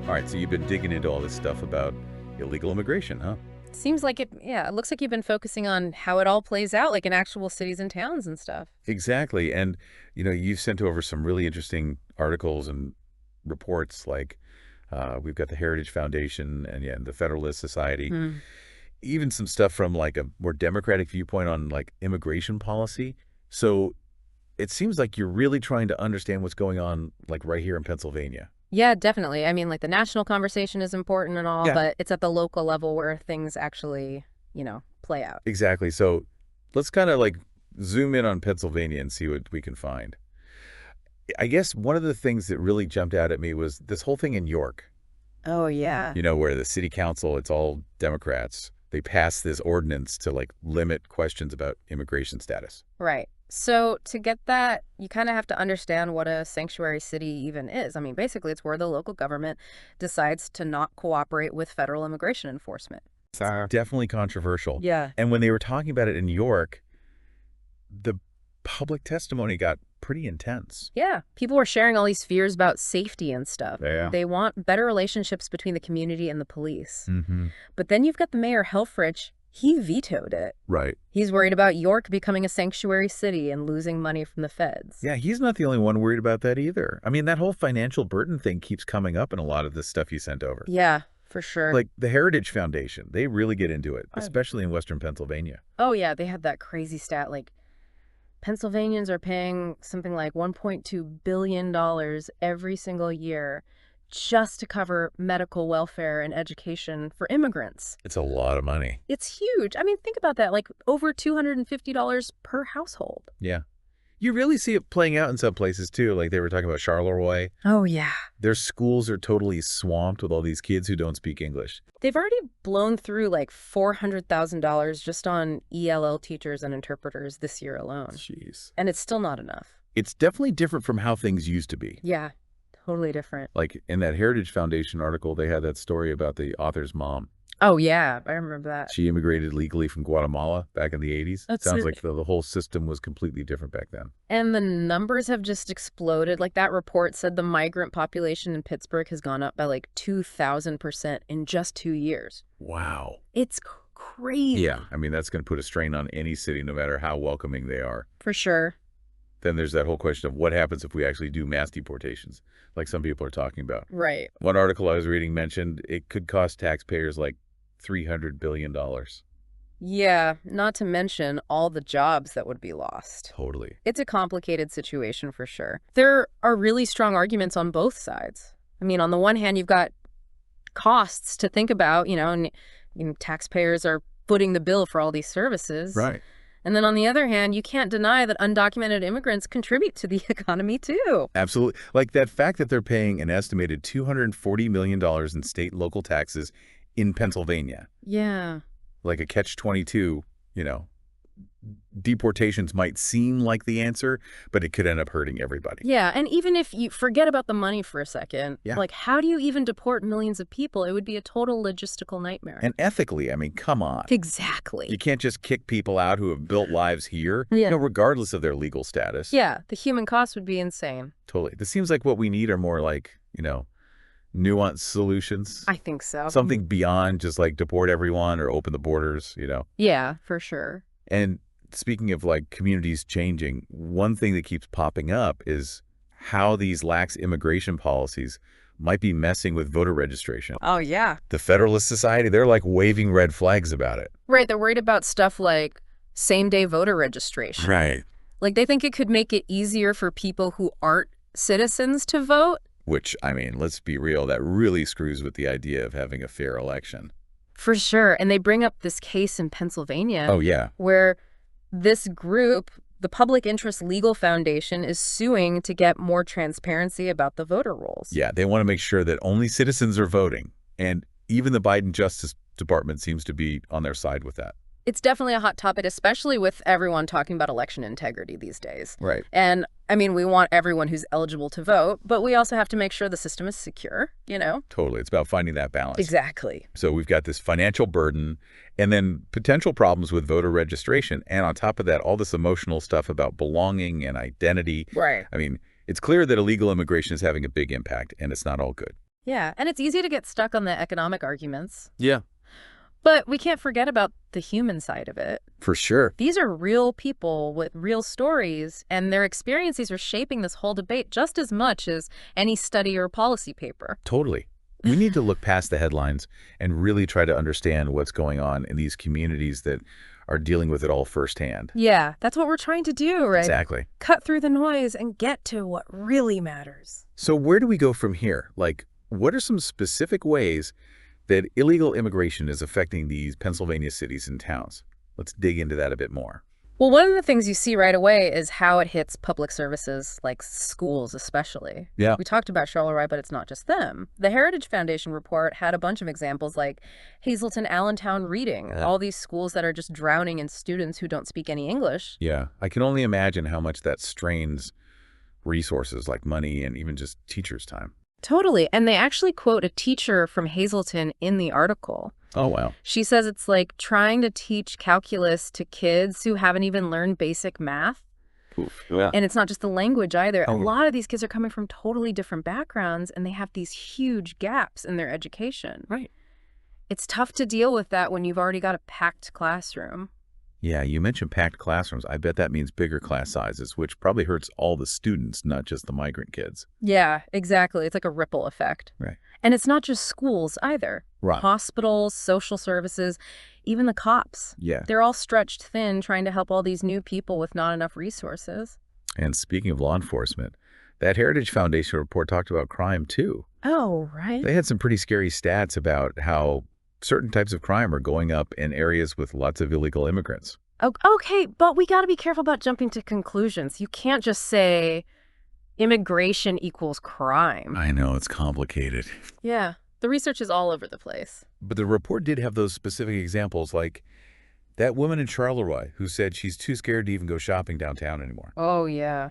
All right, so you've been digging into all this stuff about illegal immigration, huh? Seems like it, yeah, it looks like you've been focusing on how it all plays out, like in actual cities and towns and stuff. Exactly. And, you've sent over some really interesting articles and reports like we've got the Heritage Foundation and, yeah, the Federalist Society, Hmm. even some stuff from like a more democratic viewpoint on like immigration policy. So it seems like you're really trying to understand what's going on like right here in Pennsylvania. Yeah, definitely. I mean, like the national conversation is important and all, Yeah. but it's at the local level where things actually, play out. Exactly. So let's kind of like zoom in on Pennsylvania and see what we can find. I guess one of the things that really jumped out at me was this whole thing in York, Oh, yeah. where the city council, it's all Democrats. They passed this ordinance to like limit questions about immigration status. Right. So to get that, you kind of have to understand what a sanctuary city even is. I mean, basically, it's where the local government decides to not cooperate with federal immigration enforcement. Definitely controversial. Yeah. And when they were talking about it in York, the public testimony got pretty intense. Yeah. People were sharing all these fears about safety and stuff. Yeah. They want better relationships between the community and the police. Mm-hmm. But then you've got the mayor, Helfrich. He vetoed it. Right. He's worried about York becoming a sanctuary city and losing money from the feds. Yeah, he's not the only one worried about that either. I mean, that whole financial burden thing keeps coming up in a lot of this stuff you sent over. Yeah, for sure. Like the Heritage Foundation, they really get into it, especially in Western Pennsylvania. Oh, yeah, they had that crazy stat. Like, Pennsylvanians are paying something like $1.2 billion every single year just to cover medical welfare and education for immigrants. It's a lot of money. It's huge. I mean, think about that, like over $250 per household. Yeah. You really see it playing out in some places too. Like they were talking about Charleroi. Oh, yeah. Their schools are totally swamped with all these kids who don't speak English. They've already blown through like $400,000 just on ELL teachers and interpreters this year alone. Jeez. And it's still not enough. It's definitely different from how things used to be. Yeah, totally different. Like in that Heritage Foundation article, they had that story about the author's mom. Oh, yeah, I remember that. She immigrated legally from Guatemala back in the 80s. That's Sounds it. like the whole system was completely different back then. And the numbers have just exploded. Like that report said the migrant population in Pittsburgh has gone up by like 2,000% in just 2 years. Wow. It's crazy. Yeah, I mean, that's going to put a strain on any city, no matter how welcoming they are. For sure. Then there's that whole question of what happens if we actually do mass deportations, like some people are talking about. Right. One article I was reading mentioned it could cost taxpayers like $300 billion. Yeah, not to mention all the jobs that would be lost. Totally. It's a complicated situation for sure. There are really strong arguments on both sides. I mean, on the one hand, you've got costs to think about, and taxpayers are footing the bill for all these services. Right. And then on the other hand, you can't deny that undocumented immigrants contribute to the economy too. Absolutely. Like that fact that they're paying an estimated $240 million in state and local taxes in Pennsylvania. Yeah. Like a catch-22, deportations might seem like the answer, but it could end up hurting everybody. Yeah, and even if you forget about the money for a second, Yeah. like how do you even deport millions of people? It would be a total logistical nightmare. And ethically, I mean, come on. Exactly. You can't just kick people out who have built lives here, Yeah. regardless of their legal status. Yeah, the human cost would be insane. Totally. This seems like what we need are more like, nuanced solutions. I think so. Something beyond just like deport everyone or open the borders, Yeah, for sure. And speaking of like communities changing, one thing that keeps popping up is how these lax immigration policies might be messing with voter registration. Oh, yeah. The Federalist Society, they're like waving red flags about it. Right, they're worried about stuff like same-day voter registration. Right. Like they think it could make it easier for people who aren't citizens to vote. Which, I mean, let's be real, that really screws with the idea of having a fair election. For sure. And they bring up this case in Pennsylvania. Oh, yeah. Where this group, the Public Interest Legal Foundation, is suing to get more transparency about the voter rolls. Yeah, they want to make sure that only citizens are voting. And even the Biden Justice Department seems to be on their side with that. It's definitely a hot topic, especially with everyone talking about election integrity these days. Right. And, I mean, we want everyone who's eligible to vote, but we also have to make sure the system is secure, Totally. It's about finding that balance. Exactly. So we've got this financial burden and then potential problems with voter registration. And on top of that, all this emotional stuff about belonging and identity. Right. I mean, it's clear that illegal immigration is having a big impact, and it's not all good. Yeah, and it's easy to get stuck on the economic arguments. Yeah. But we can't forget about the human side of it. For sure. These are real people with real stories, and their experiences are shaping this whole debate just as much as any study or policy paper. Totally. We need to look past the headlines and really try to understand what's going on in these communities that are dealing with it all firsthand. Yeah, that's what we're trying to do, right? Exactly. Cut through the noise and get to what really matters. So where do we go from here? Like, what are some specific ways that illegal immigration is affecting these Pennsylvania cities and towns? Let's dig into that a bit more. Well, one of the things you see right away is how it hits public services, like schools especially. Yeah. We talked about Charleroi, but it's not just them. The Heritage Foundation report had a bunch of examples like Hazleton, Allentown, Reading, all these schools that are just drowning in students who don't speak any English. Yeah. I can only imagine how much that strains resources like money and even just teachers' time. Totally. And they actually quote a teacher from Hazleton in the article. Oh, wow. She says it's like trying to teach calculus to kids who haven't even learned basic math. Oof. Yeah. And it's not just the language either. Oh. A lot of these kids are coming from totally different backgrounds, and they have these huge gaps in their education. Right. It's tough to deal with that when you've already got a packed classroom. Yeah, you mentioned packed classrooms. I bet that means bigger class sizes, which probably hurts all the students, not just the migrant kids. Yeah, exactly. It's like a ripple effect. Right. And it's not just schools either. Right. Hospitals, social services, even the cops. Yeah. They're all stretched thin trying to help all these new people with not enough resources. And speaking of law enforcement, that Heritage Foundation report talked about crime, too. Oh, right. They had some pretty scary stats about how certain types of crime are going up in areas with lots of illegal immigrants. Okay, but we got to be careful about jumping to conclusions. You can't just say immigration equals crime. I know, it's complicated. Yeah, the research is all over the place. But the report did have those specific examples, like that woman in Charleroi who said she's too scared to even go shopping downtown anymore. Oh, yeah.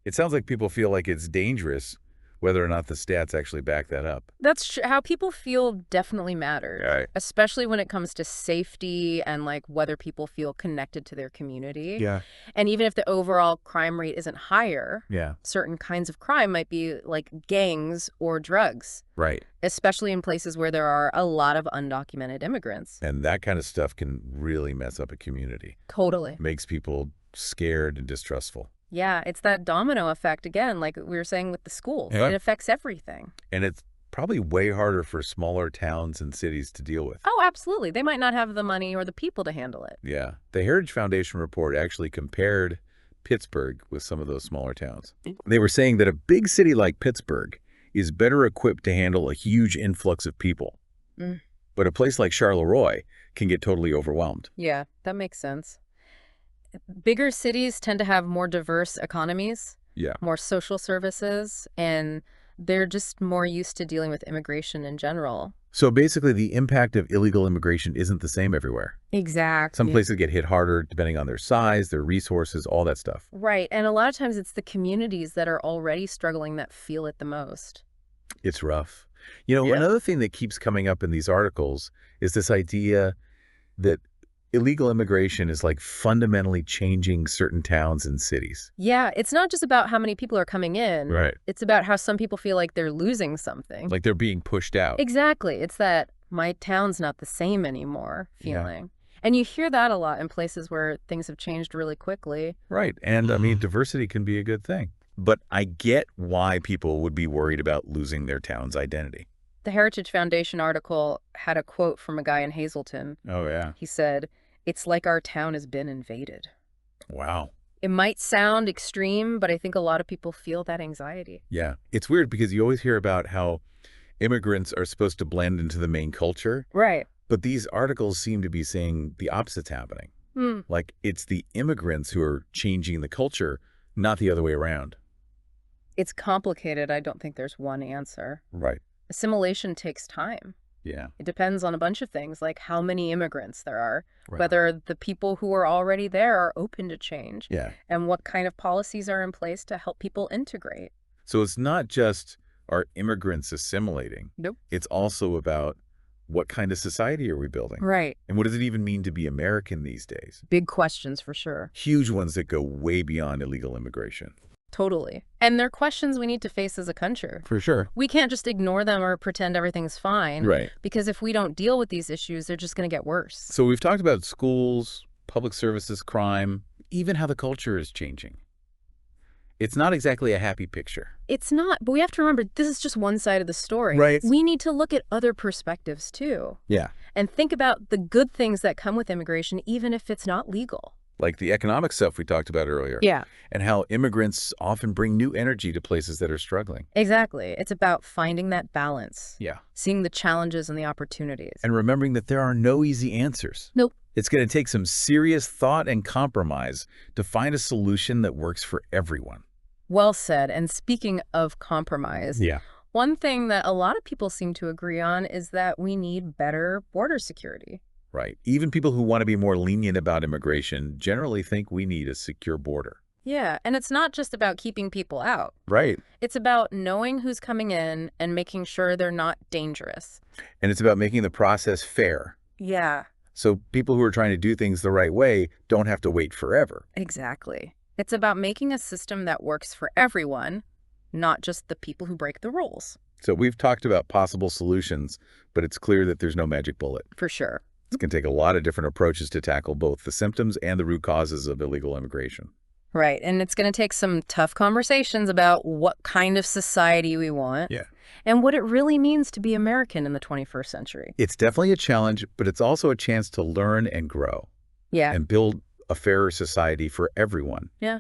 It sounds like people feel like it's dangerous, whether or not the stats actually back that up. That's how people feel definitely matters, Right. especially when it comes to safety and like whether people feel connected to their community. Yeah. And even if the overall crime rate isn't higher, Yeah. certain kinds of crime might be like gangs or drugs, Right. especially in places where there are a lot of undocumented immigrants. And that kind of stuff can really mess up a community. Totally. Makes people scared and distrustful. Yeah, it's that domino effect again, like we were saying with the schools. Yeah. It affects everything. And it's probably way harder for smaller towns and cities to deal with. Oh, absolutely. They might not have the money or the people to handle it. Yeah. The Heritage Foundation report actually compared Pittsburgh with some of those smaller towns. They were saying that a big city like Pittsburgh is better equipped to handle a huge influx of people. Mm. But a place like Charleroi can get totally overwhelmed. Yeah, that makes sense. Bigger cities tend to have more diverse economies, Yeah. more social services, and they're just more used to dealing with immigration in general. So basically the impact of illegal immigration isn't the same everywhere. Exactly. Some places get hit harder depending on their size, their resources, all that stuff. Right, and a lot of times it's the communities that are already struggling that feel it the most. It's rough. You know, Yeah. another thing that keeps coming up in these articles is this idea that illegal immigration is like fundamentally changing certain towns and cities. Yeah, it's not just about how many people are coming in. Right. It's about how some people feel like they're losing something. Like they're being pushed out. Exactly. It's that my town's not the same anymore feeling. And you hear that a lot in places where things have changed really quickly. Right. And I mean, diversity can be a good thing. But I get why people would be worried about losing their town's identity. The Heritage Foundation article had a quote from a guy in Hazleton. Oh, yeah. He said, "It's like our town has been invaded." Wow. It might sound extreme, but I think a lot of people feel that anxiety. Yeah. It's weird because you always hear about how immigrants are supposed to blend into the main culture. Right. But these articles seem to be saying the opposite's happening. Like it's the immigrants who are changing the culture, not the other way around. It's complicated. I don't think there's one answer. Right. Assimilation takes time. Yeah. It depends on a bunch of things, like how many immigrants there are, Right. whether the people who are already there are open to change, Yeah. and what kind of policies are in place to help people integrate. So it's not just are immigrants assimilating. Nope. It's also about what kind of society are we building? Right. And what does it even mean to be American these days? Big questions for sure. Huge ones that go way beyond illegal immigration. Totally. And they're questions we need to face as a country. For sure. We can't just ignore them or pretend everything's fine. Right. Because if we don't deal with these issues, they're just going to get worse. So we've talked about schools, public services, crime, even how the culture is changing. It's not exactly a happy picture. It's not, but we have to remember this is just one side of the story. Right. We need to look at other perspectives too. Yeah. And think about the good things that come with immigration, even if it's not legal. Like the economic stuff we talked about earlier. Yeah. And how immigrants often bring new energy to places that are struggling. Exactly. It's about finding that balance. Yeah. Seeing the challenges and the opportunities. And remembering that there are no easy answers. Nope. It's going to take some serious thought and compromise to find a solution that works for everyone. Well said. And speaking of compromise, Yeah. one thing that a lot of people seem to agree on is that we need better border security. Right. Even people who want to be more lenient about immigration generally think we need a secure border. Yeah, and it's not just about keeping people out. Right. It's about knowing who's coming in and making sure they're not dangerous. And it's about making the process fair. Yeah, So people who are trying to do things the right way don't have to wait forever. exactly. It's about making a system that works for everyone, not just the people who break the rules. So we've talked about possible solutions, but it's clear that there's no magic bullet. For sure. It's going to take a lot of different approaches to tackle both the symptoms and the root causes of illegal immigration. Right, and it's going to take some tough conversations about what kind of society we want. Yeah. And what it really means to be American in the 21st century. It's definitely a challenge, but it's also a chance to learn and grow Yeah. and build a fairer society for everyone. Yeah.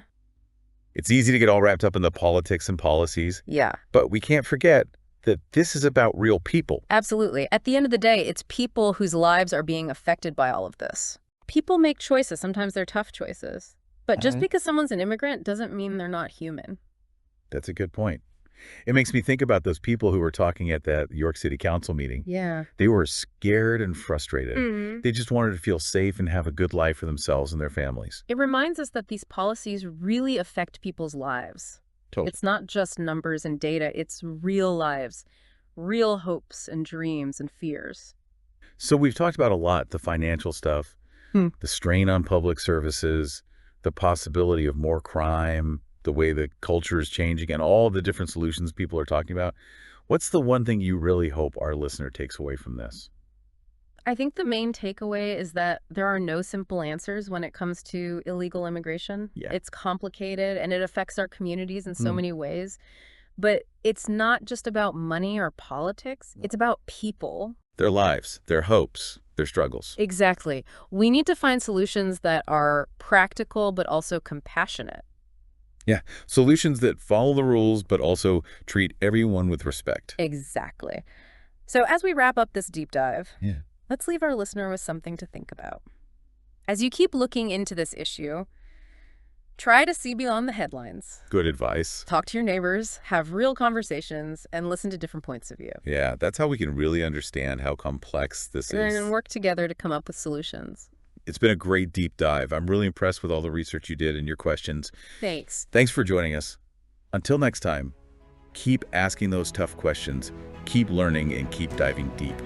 It's easy to get all wrapped up in the politics and policies, Yeah. but we can't forget that this is about real people. Absolutely. At the end of the day, it's people whose lives are being affected by all of this. People make choices. Sometimes they're tough choices. But just because someone's an immigrant doesn't mean they're not human. That's a good point. It makes me think about those people who were talking at that York City Council meeting. Yeah. They were scared and frustrated. Mhm. They just wanted to feel safe and have a good life for themselves and their families. It reminds us that these policies really affect people's lives. Totally. It's not just numbers and data. It's real lives, real hopes and dreams and fears. So we've talked about a lot, the financial stuff, the strain on public services, the possibility of more crime, the way the culture is changing, and all the different solutions people are talking about. What's the one thing you really hope our listener takes away from this? I think the main takeaway is that there are no simple answers when it comes to illegal immigration. Yeah. It's complicated and it affects our communities in so many ways. But it's not just about money or politics. It's about people. Their lives, their hopes, their struggles. Exactly. We need to find solutions that are practical but also compassionate. Yeah, solutions that follow the rules but also treat everyone with respect. Exactly. So as we wrap up this deep dive, Yeah. let's leave our listener with something to think about. As you keep looking into this issue, try to see beyond the headlines. Good advice. Talk to your neighbors, have real conversations, and listen to different points of view. Yeah, that's how we can really understand how complex this is. And work together to come up with solutions. It's been a great deep dive. I'm really impressed with all the research you did and your questions. Thanks. Thanks for joining us. Until next time, keep asking those tough questions, keep learning, and keep diving deep.